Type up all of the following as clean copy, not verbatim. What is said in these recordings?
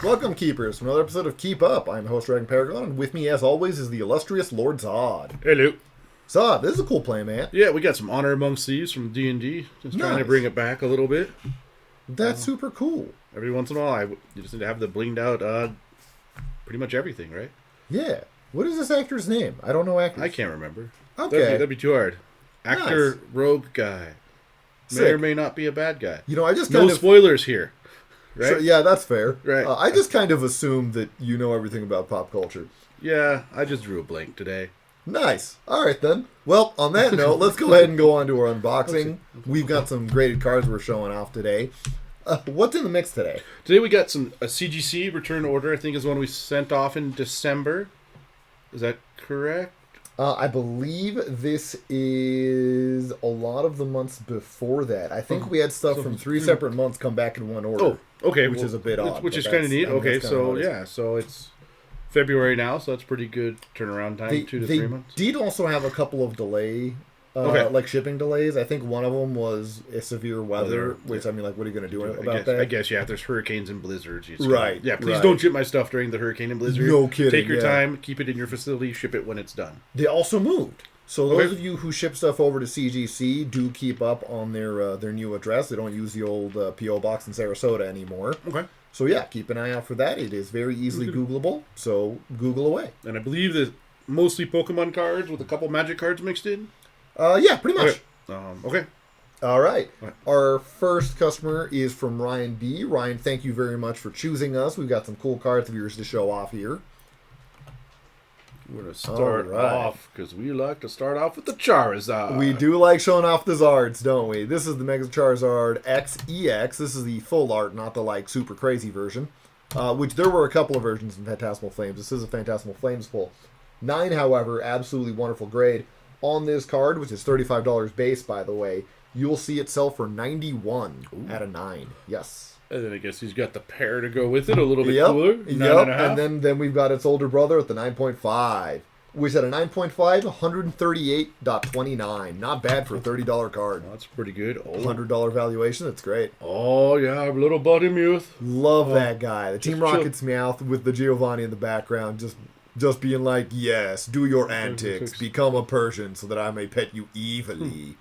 Welcome, Keepers, to another episode of Keep Up. I'm host Dragon Paragon, and with me, as always, is the illustrious Lord Zod. Hello. Zod, this is a cool play, man. Yeah, we got some Honor Amongst Thieves from D&D. Just trying to bring it back a little bit. That's super cool. Every once in a while, you just need to have the blinged out pretty much everything, right? Yeah. What is this actor's name? I don't know actors. I can't remember. Okay. That'd be too hard. Actor, Nice. rogue guy. May Sick. or may not be a bad guy. You know, I just No kind of... spoilers here. Right? Sure, yeah, that's fair. Right. I just kind of assumed that you know everything about pop culture. Yeah, I just drew a blank today. Nice. All right, then. Well, on that note, let's go ahead and go on to our unboxing. We've got some graded cards we're showing off today. What's in the mix today? Today we got a CGC return order. I think is one we sent off in December. Is that correct? I believe this is a lot of the months before that. I think we had stuff from three separate months come back in one order. Oh, okay. Which is a bit odd. Which but is kind of neat. I mean, Okay, that's kinda so how it is. yeah, so it's February now, so that's pretty good turnaround time, 2 to 3 months. They did also have a couple of delay, like shipping delays. I think one of them was a severe weather, which, I mean, like, what are you going to do about that? I guess, yeah, if there's hurricanes and blizzards. Right. Yeah, please don't ship my stuff during the hurricane and blizzard. No kidding, Take your yeah. time, keep it in your facility, ship it when it's done. They also moved. So those Okay. of you who ship stuff over to CGC do keep up on their new address. They don't use the old P.O. box in Sarasota anymore. Okay. So yeah, keep an eye out for that. It is very easily Googleable, so Google away. And I believe that mostly Pokemon cards with a couple Magic cards mixed in. Yeah, pretty much. Okay. All right. Our first customer is from Ryan B. Ryan, thank you very much for choosing us. We've got some cool cards of yours to show off here. We're going to start All right. off, because we like to start off with the Charizard. We do like showing off the Zards, don't we? This is the Mega Charizard XEX. This is the full art, not the, like, super crazy version. Which there were a couple of versions in Phantasmal Flames. This is a Phantasmal Flames full. 9, however, absolutely wonderful grade. On this card, which is $35 base, by the way, you'll see it sell for $91 out of 9. Yes. And then I guess he's got the pair to go with it, a little bit Yep. cooler. Yep. 9.5. And then we've got its older brother at the 9.5. Which at a 9.5, $138.29. Not bad for a $30 card. That's pretty good. Oh. $100 valuation. That's great. Oh, yeah, little buddy Muth. Love that guy. The Team chill. Rocket's Meowth with the Giovanni in the background, just being like, yes, do your antics, become a Persian so that I may pet you evilly.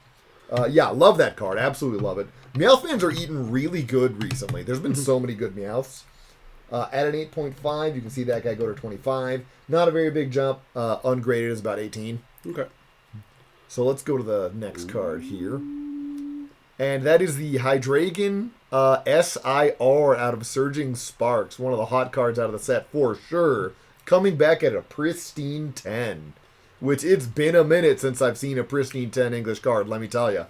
Yeah, love that card. Absolutely love it. Meowth fans are eating really good recently. There's been so many good Meowths. At an 8.5, you can see that guy go to 25. Not a very big jump. Ungraded is about 18. Okay. So let's go to the next card here. And that is the Hydreigon SIR out of Surging Sparks. One of the hot cards out of the set for sure. Coming back at a pristine 10. Which it's been a minute since I've seen a pristine 10 English card, let me tell you.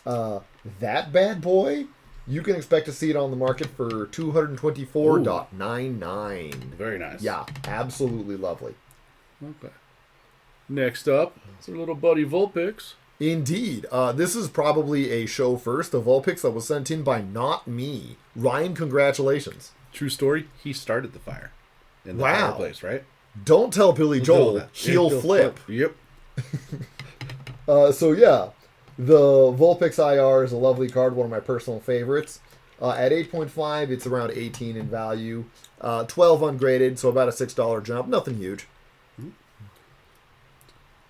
That bad boy, you can expect to see it on the market for $224.99. Very nice. Yeah, absolutely lovely. Okay. Next up, it's our little buddy Vulpix. Indeed. This is probably a show first, a Vulpix that was sent in by not me. Ryan, congratulations. True story, he started the fire in the Wow. fireplace, right? Don't tell Billy Don't tell Joel. that. He'll Yeah, flip. Yep. So yeah, the Vulpix IR is a lovely card, one of my personal favorites. At 8.5, it's around 18 in value. 12 ungraded, so about a $6 jump. Nothing huge.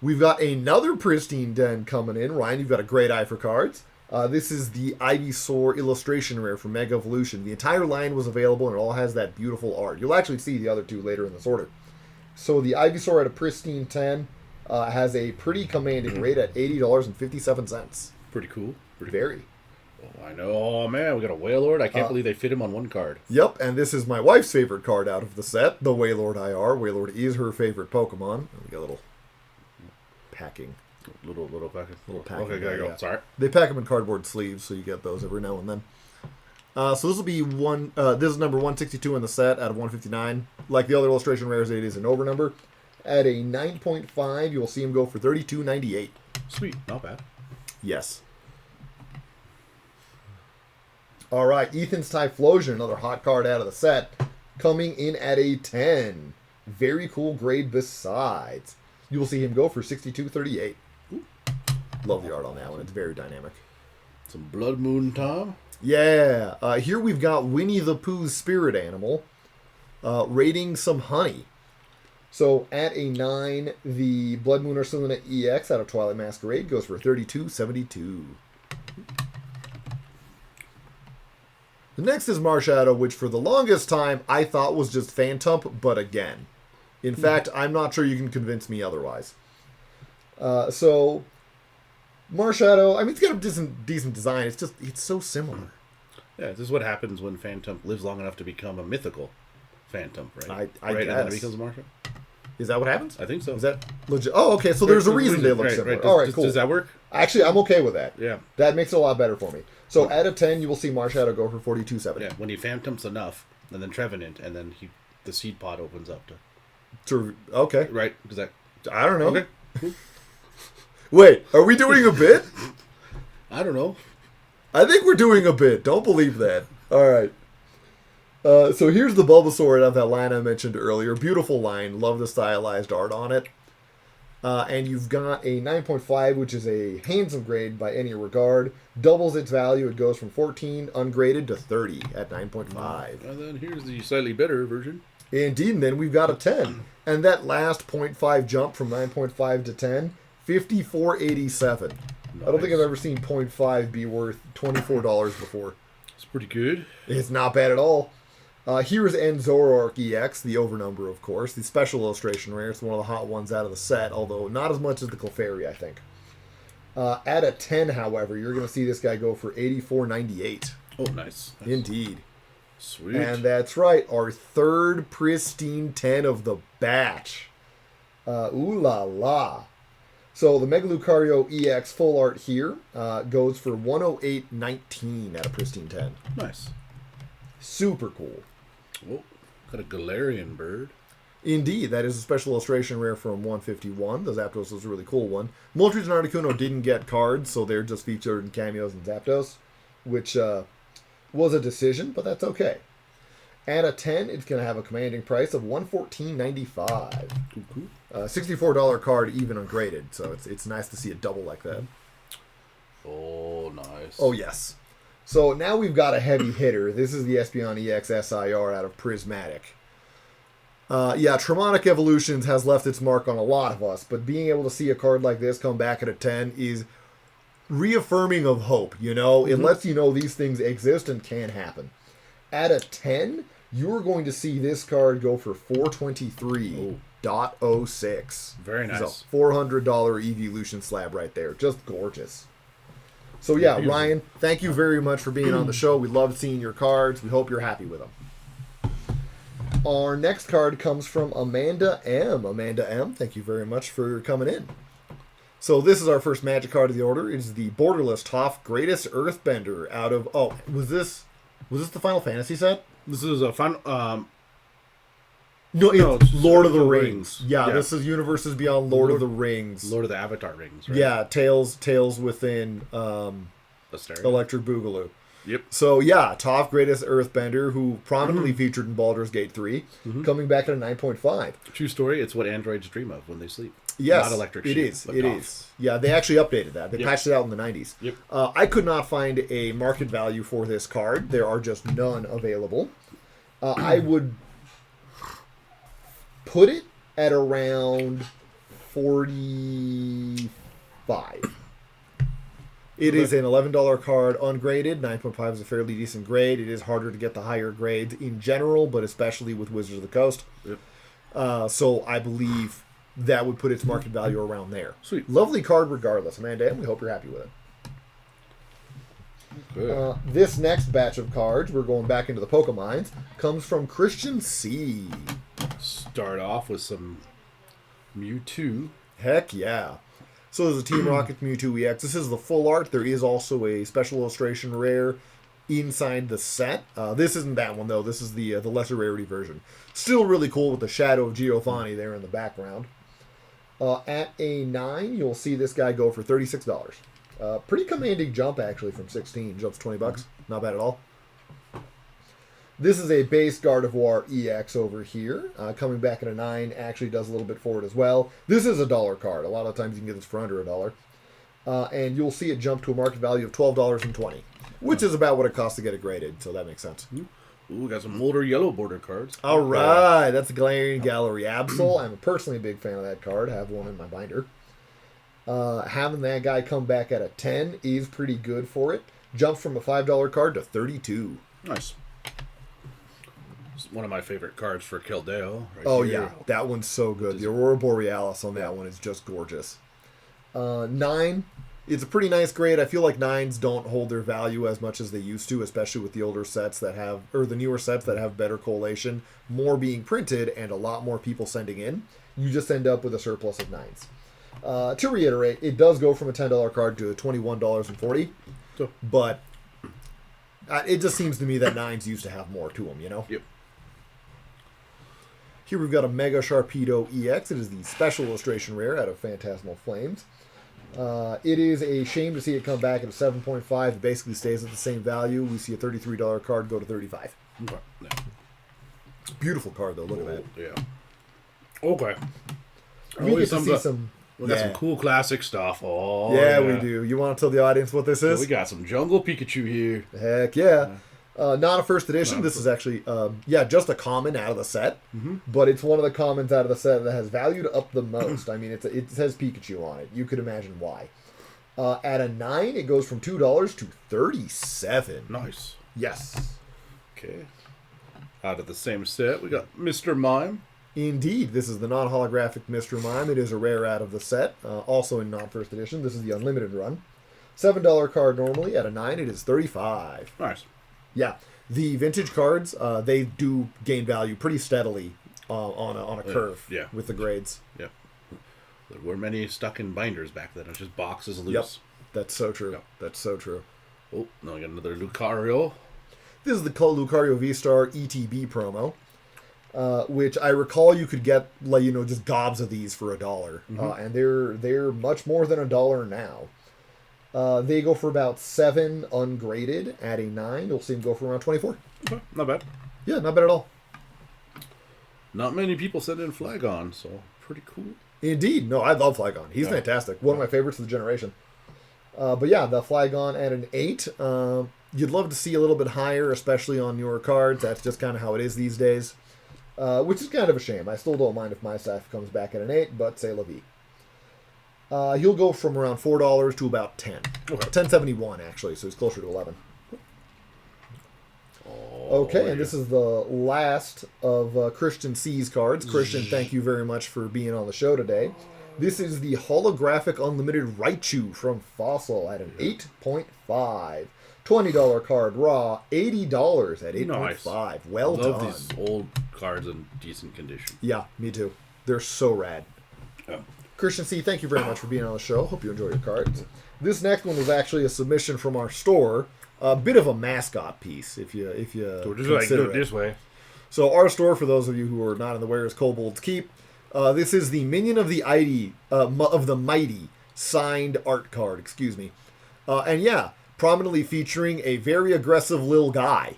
We've got another pristine den coming in. Ryan, you've got a great eye for cards. This is the Ivysaur illustration rare from Mega Evolution. The entire line was available, and it all has that beautiful art. You'll actually see the other two later in this order. So the Ivysaur at a pristine 10 has a pretty commanding rate at $80.57. Pretty cool. Very. Oh, I know. Oh, man, we got a Wailord. I can't believe they fit him on one card. Yep, and this is my wife's favorite card out of the set, the Wailord IR. Wailord is her favorite Pokemon. And we got a little packing. Little packet. packing Okay, gotta there, go. yeah. Sorry. They pack them in cardboard sleeves, so you get those every now and then. So this will be this is number 162 in the set out of 159. Like the other illustration rares, it is an over number. At a 9.5, you'll see him go for $32.98. Sweet. Not bad. Yes. All right, Ethan's Typhlosion, another hot card out of the set, coming in at a 10. Very cool grade besides. You will see him go for $62.38. Love the art on that one. It's very dynamic. Some Blood Moon Tom. Yeah. Here we've got Winnie the Pooh's spirit animal raiding some honey. So at a 9, the Blood Moon Ursulina EX out of Twilight Masquerade goes for $32.72. The next is Marshadow, which for the longest time I thought was just Phantump, but again. In fact, I'm not sure you can convince me otherwise. So, Marshadow, I mean, it's got a decent design. It's so similar. Yeah, this is what happens when Phantump lives long enough to become a mythical Phantump, right? I right, guess. and then it becomes a Marshadow? Is that what happens? I think so. Is that legit? Oh, okay. So there's a reason they look similar. All right, cool. Does that work? Actually, I'm okay with that. Yeah. That makes it a lot better for me. So at a 10, you will see Marshadow go for $42.70. Yeah, when he Phantumps enough, and then Trevenant, and then the seed pod opens up to... Okay. Right? Does that... I don't know. Okay. Wait, are we doing a bit? I don't know. I think we're doing a bit. Don't believe that. All right. So here's the Bulbasaur out of that line I mentioned earlier. Beautiful line. Love the stylized art on it. And you've got a 9.5, which is a handsome grade by any regard. Doubles its value. It goes from 14 ungraded to 30 at 9.5. And then here's the slightly better version. Indeed, and then we've got a 10. And that last 0.5 jump from 9.5 to 10, $54.87. Nice. I don't think I've ever seen 0.5 be worth $24 before. It's pretty good. It's not bad at all. Here's Enzoroark EX, the overnumber, of course. The special illustration rare. It's one of the hot ones out of the set, although not as much as the Clefairy, I think. At a 10, however, you're going to see this guy go for $84.98. Oh, nice. Indeed. Sweet. And that's right, our third pristine 10 of the batch. Ooh la la. So the Mega Lucario EX full art here goes for $108.19 at a pristine 10. Nice. Super cool. Oh, got a Galarian bird. Indeed, that is a special illustration rare from 151. The Zapdos was a really cool one. Moltres and Articuno didn't get cards, so they're just featured in cameos and Zapdos, which was a decision, but that's okay. At a 10, it's going to have a commanding price of $114.95. $64 card, even ungraded, so it's nice to see a double like that. Oh, nice. Oh, yes. So now we've got a heavy hitter. This is the Espeon EX SIR out of Prismatic. Yeah, Tremontic Evolutions has left its mark on a lot of us, but being able to see a card like this come back at a 10 is reaffirming of hope, you know? It lets you know these things exist and can happen. At a 10, you're going to see this card go for $423.06. Very nice. It's a $400 Evolution slab right there. Just gorgeous. So yeah, Ryan, thank you very much for being on the show. We loved seeing your cards. We hope you're happy with them. Our next card comes from Amanda M. Amanda M, thank you very much for coming in. So this is our first Magic card of the order. It is the Borderless Toph Greatest Earthbender out of... Oh, was this the Final Fantasy set? This is a final... No, it's Lord of the Rings. Yeah, this is Universes Beyond Lord of the Rings. Lord of the Avatar Rings, right? Yeah, Tales within Electric Boogaloo. Yep. So yeah, Toph Greatest Earthbender, who prominently featured in Baldur's Gate 3, coming back at a 9.5. True story, it's what androids dream of when they sleep. Yes, not electric it sheep, is. but It Toph. is. Yeah, they actually updated that. They patched it out in the 90s. Yep. I could not find a market value for this card. There are just none available. I would put it at around 45. It is an $11 card, ungraded. 9.5 is a fairly decent grade. It is harder to get the higher grades in general, but especially with Wizards of the Coast. Yep. So I believe that would put its market value around there. Sweet. Lovely card regardless, Amanda, and we hope you're happy with it. Good. This next batch of cards, we're going back into the Pokemons, comes from Christian C. Start off with some Mewtwo. Heck yeah. So there's a Team Rocket Mewtwo EX. This is the full art. There is also a special illustration rare inside the set. This isn't that one, though. This is the lesser rarity version. Still really cool with the shadow of Giovanni there in the background. At a 9, you'll see this guy go for $36. Pretty commanding jump, actually, from 16. Jumps $20. Not bad at all. This is a base Gardevoir EX over here. Coming back at a 9, actually does a little bit for it as well. This is a dollar card. A lot of times you can get this for under $1. and you'll see it jump to a market value of $12.20, which is about what it costs to get it graded, so that makes sense. Ooh, we got some older yellow border cards. All right, that's the Galarian Gallery Absol. I'm personally a big fan of that card. I have one in my binder. Having that guy come back at a 10 is pretty good for it. Jumps from a $5 card to 32. Nice. It's one of my favorite cards for Keldeo. Right here. Yeah, that one's so good. The Aurora Borealis on that one is just gorgeous. 9, it's a pretty nice grade. I feel like 9s don't hold their value as much as they used to, especially with the older sets that have, or the newer sets that have better collation, more being printed, and a lot more people sending in. You just end up with a surplus of 9s. To reiterate, it does go from a $10 card to $21.40, but it just seems to me that 9s used to have more to them, you know? Yep. Here we've got a Mega Sharpedo EX. It is the special illustration rare out of Phantasmal Flames. It is a shame to see it come back at a 7.5. It basically stays at the same value. We see a $33 card go to $35. Okay. Yeah. Beautiful card, though. Look at that. Yeah. Okay. We get to see some... We got some cool classic stuff. Oh, yeah, we do. You want to tell the audience what this is? We got some Jungle Pikachu here. Heck yeah. Not a first edition. This is actually, just a common out of the set. Mm-hmm. But it's one of the commons out of the set that has valued up the most. I mean, it says Pikachu on it. You could imagine why. At a 9, it goes from $2 to $37. Nice. Yes. Okay. Out of the same set, we got Mr. Mime. Indeed, this is the non-holographic Mr. Mime. It is a rare out of the set, also in non-first edition. This is the unlimited run. $7 card normally. At a 9, it is $35. Nice. Yeah, the vintage cards, they do gain value pretty steadily on a curve with the grades. Yeah. There were many stuck in binders back then. It was just boxes loose. Yep, that's so true. Yep. That's so true. Oh, now we got another Lucario. This is the Lucario V-Star ETB promo. Which I recall you could get, just gobs of these for $1, mm-hmm. And they're much more than $1 now. They go for about 7 ungraded. At a 9, you'll see them go for around 24. Okay, not bad. Yeah, not bad at all. Not many people send in Flagon, so pretty cool. Indeed, no, I love Flagon. He's fantastic. One of my favorites of the generation. But yeah, the Flagon at an 8. You'd love to see a little bit higher, especially on your cards. That's just kind of how it is these days. Which is kind of a shame. I still don't mind if my staff comes back at an 8, but say la vie. He'll go from around $4 to about 10. Okay. $10.71 actually, so he's closer to 11. Okay, and this is the last of Christian C's cards. Christian, thank you very much for being on the show today. This is the holographic unlimited Raichu from Fossil at an 8.5. $20 card raw, $80 at 8.5. Nice. Well done. I love these old cards in decent condition. Yeah, me too. They're so rad. Yeah. Christian C, thank you very much for being on the show. Hope you enjoy your cards. This next one was actually a submission from our store. A bit of a mascot piece, if you consider it this way. So our store, for those of you who are not in the where, is Kobold's Keep. This is the Minion of the Mighty signed art card. Excuse me. And yeah, prominently featuring a very aggressive lil guy.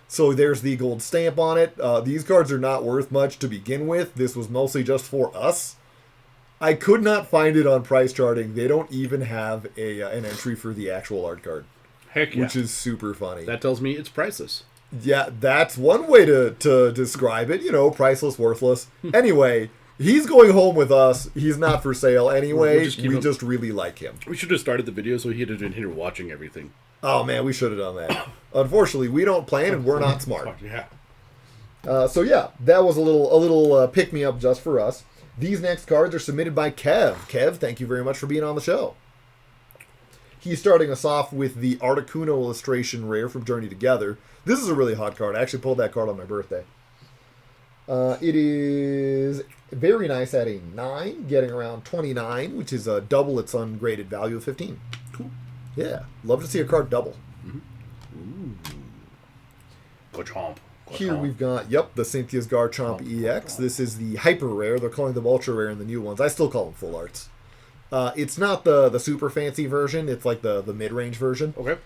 So there's the gold stamp on it. These cards are not worth much to begin with. This was mostly just for us. I could not find it on price charting. They don't even have an entry for the actual art card. Heck yeah. Which is super funny. That tells me it's priceless. Yeah, that's one way to describe it. Priceless, worthless. Anyway, he's going home with us. He's not for sale anyway. We just really like him. We should have started the video so he'd have been here watching everything. Oh, man, we should have done that. Unfortunately, we don't plan and we're not smart. Yeah. So yeah, that was a little pick-me-up just for us. These next cards are submitted by Kev. Kev, thank you very much for being on the show. He's starting us off with the Articuno illustration rare from Journey Together. This is a really hot card. I actually pulled that card on my birthday. It is very nice at a 9, getting around 29, which is double its ungraded value of 15. Cool. Yeah, love to see a card double. Mm-hmm. Ooh. Garchomp. Here we've got, the Cynthia's Garchomp EX. This is the hyper rare. They're calling them ultra rare in the new ones. I still call them full arts. It's not the super fancy version. It's like the mid-range version. Okay.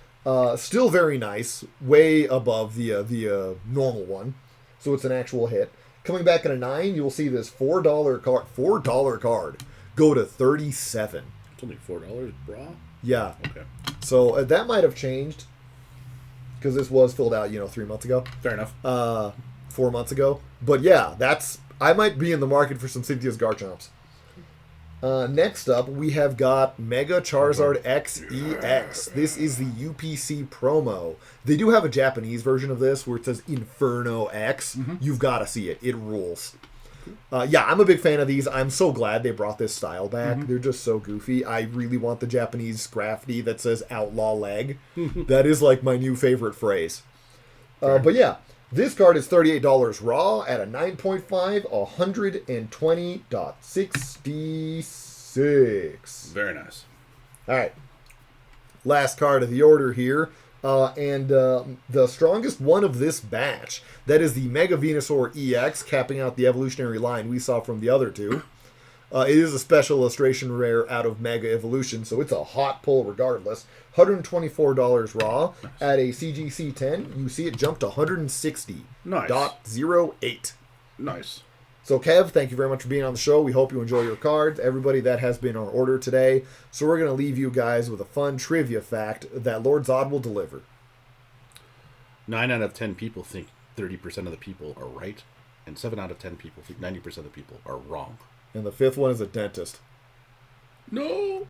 Still very nice. Way above the normal one. So it's an actual hit. Coming back at a 9, you will see this $4 card go to $37. It's only $4, bra. Yeah. Okay. So that might have changed because this was filled out, 3 months ago. Fair enough. 4 months ago. But yeah, I might be in the market for some Cynthia's Garchomps. Next up, we have got Mega Charizard XEX. This is the UPC promo. They do have a Japanese version of this where it says Inferno X. Mm-hmm. You've got to see it. It rules. Yeah, I'm a big fan of these. I'm so glad they brought this style back. Mm-hmm. They're just so goofy. I really want the Japanese graffiti that says Outlaw Leg. That is like my new favorite phrase. But yeah, this card is $38 raw at a 9.5, 120.66. Very nice. All right. Last card of the order here. And the strongest one of this batch, that is the Mega Venusaur EX, capping out the evolutionary line we saw from the other two. It is a special illustration rare out of Mega Evolution, so it's a hot pull regardless. $124 raw. Nice. At a CGC 10, you see it jump to 160.08. Nice. Nice. So, Kev, thank you very much for being on the show. We hope you enjoy your cards. Everybody, that has been our order today. So we're going to leave you guys with a fun trivia fact that Lord Zod will deliver. 9 out of 10 people think 30% of the people are right, and 7 out of 10 people think 90% of the people are wrong. And the fifth one is a dentist. No!